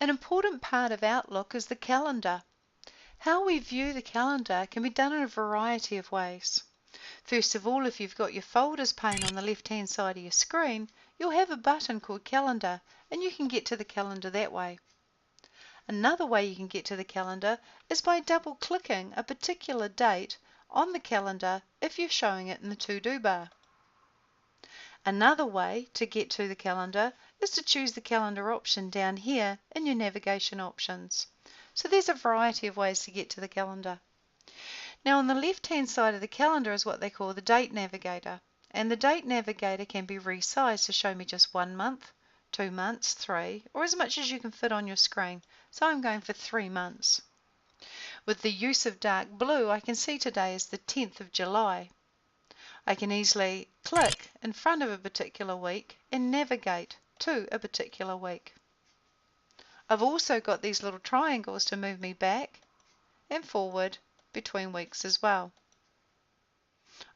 An important part of Outlook is the calendar. How we view the calendar can be done in a variety of ways. First of all, if you've got your folders pane on the left-hand side of your screen, you'll have a button called Calendar, and you can get to the calendar that way. Another way you can get to the calendar is by double-clicking a particular date on the calendar if you're showing it in the to-do bar. Another way to get to the calendar is to choose the calendar option down here in your navigation options. So there's a variety of ways to get to the calendar. Now on the left-hand side of the calendar is what they call the date navigator. And the date navigator can be resized to show me just 1 month, 2 months, 3, or as much as you can fit on your screen. So I'm going for 3 months. With the use of dark blue, I can see today is the 10th of July. I can easily click in front of a particular week and navigate to a particular week. I've also got these little triangles to move me back and forward between weeks as well.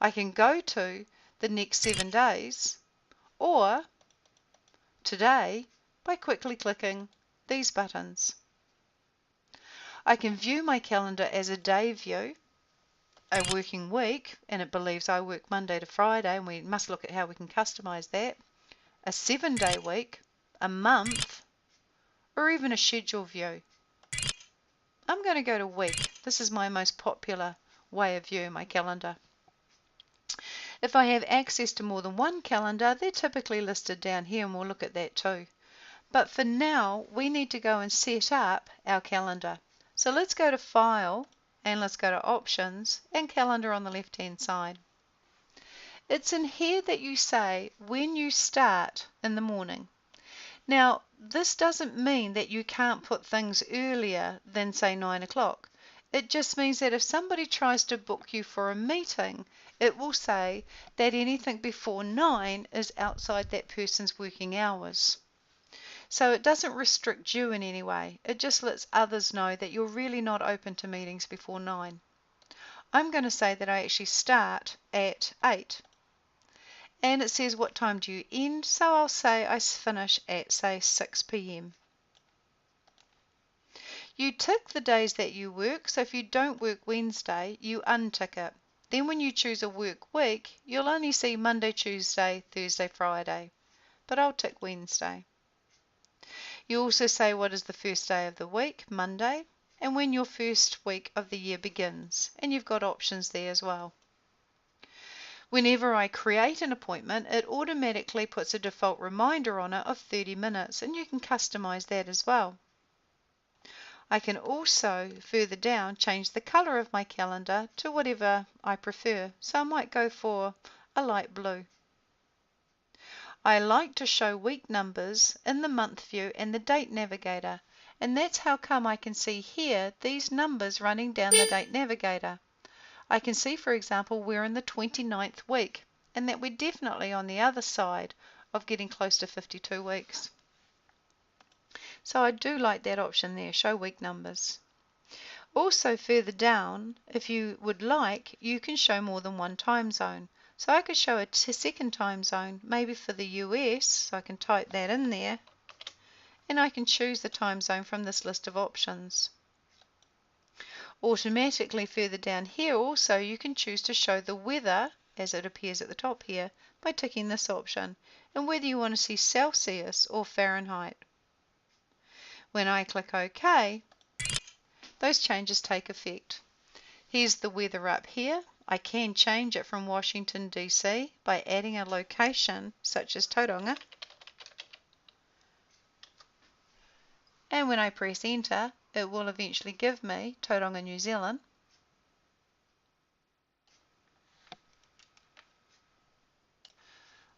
I can go to the next 7 days or today by quickly clicking these buttons. I can view my calendar as a day view, a working week, and it believes I work Monday to Friday, and we must look at how we can customize that, a 7-day week, a month, or even a schedule view. I'm going to go to week. This is my most popular way of viewing my calendar. If I have access to more than one calendar, they're typically listed down here, and we'll look at that too. But for now, we need to go and set up our calendar. So let's go to File, and let's go to Options, and Calendar on the left-hand side. It's in here that you say when you start in the morning. Now, this doesn't mean that you can't put things earlier than, say, 9 o'clock. It just means that if somebody tries to book you for a meeting, it will say that anything before 9 is outside that person's working hours. So it doesn't restrict you in any way. It just lets others know that you're really not open to meetings before 9. I'm going to say that I actually start at 8. And it says what time do you end, so I'll say I finish at, say, 6 p.m. You tick the days that you work, so if you don't work Wednesday, you untick it. Then when you choose a work week, you'll only see Monday, Tuesday, Thursday, Friday. But I'll tick Wednesday. You also say what is the first day of the week, Monday, and when your first week of the year begins, and you've got options there as well. Whenever I create an appointment, it automatically puts a default reminder on it of 30 minutes, and you can customize that as well. I can also, further down, change the color of my calendar to whatever I prefer, so I might go for a light blue. I like to show week numbers in the month view and the date navigator, and that's how come I can see here these numbers running down the date navigator. I can see, for example, we're in the 29th week, and that we're definitely on the other side of getting close to 52 weeks. So I do like that option there, show week numbers. Also further down, if you would like, you can show more than one time zone. So I could show a second time zone, maybe for the US, so I can type that in there, and I can choose the time zone from this list of options. Automatically further down here also you can choose to show the weather, as it appears at the top here, by ticking this option, and whether you want to see Celsius or Fahrenheit. When I click OK, those changes take effect. Here's the weather up here. I can change it from Washington, D.C. by adding a location such as Tauranga. And when I press enter, it will eventually give me Tauranga, New Zealand.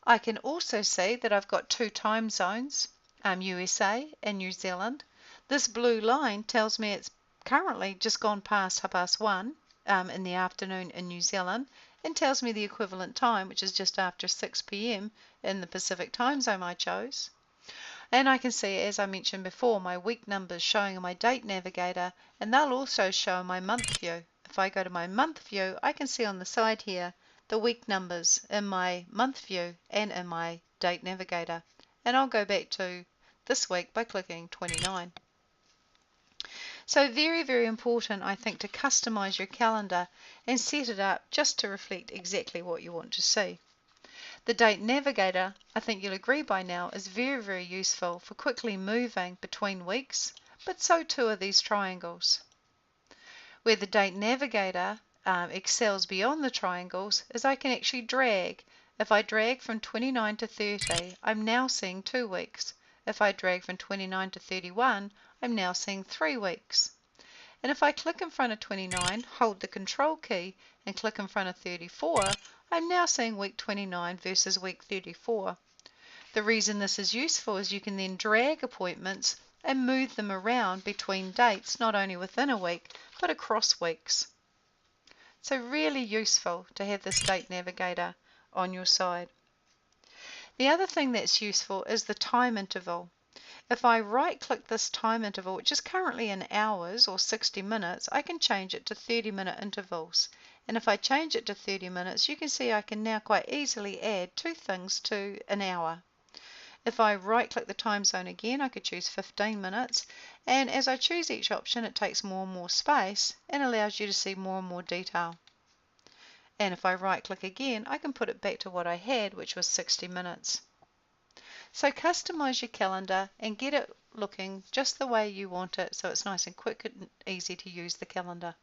I can also see that I've got 2 time zones, USA and New Zealand. This blue line tells me it's currently just gone past 1:30 in the afternoon in New Zealand, and tells me the equivalent time, which is just after 6 p.m. in the Pacific time zone I chose. And I can see, as I mentioned before, my week numbers showing in my date navigator, and they'll also show in my month view. If I go to my month view, I can see on the side here the week numbers in my month view and in my date navigator. And I'll go back to this week by clicking 29. So very, very important, I think, to customize your calendar and set it up just to reflect exactly what you want to see. The date navigator, I think you'll agree by now, is very, very useful for quickly moving between weeks, but so too are these triangles. Where the date navigator excels beyond the triangles is I can actually drag. If I drag from 29 to 30, I'm now seeing 2 weeks. If I drag from 29 to 31, I'm now seeing 3 weeks. And if I click in front of 29, hold the control key, and click in front of 34, I'm now seeing week 29 versus week 34. The reason this is useful is you can then drag appointments and move them around between dates, not only within a week, but across weeks. So really useful to have this date navigator on your side. The other thing that's useful is the time interval. If I right click this time interval, which is currently in hours or 60 minutes, I can change it to 30-minute intervals. And if I change it to 30 minutes, you can see I can now quite easily add 2 things to an hour. If I right click the time zone again, I could choose 15 minutes, and as I choose each option it takes more and more space and allows you to see more and more detail. And if I right click again, I can put it back to what I had, which was 60 minutes. So customize your calendar and get it looking just the way you want it, so it's nice and quick and easy to use the calendar.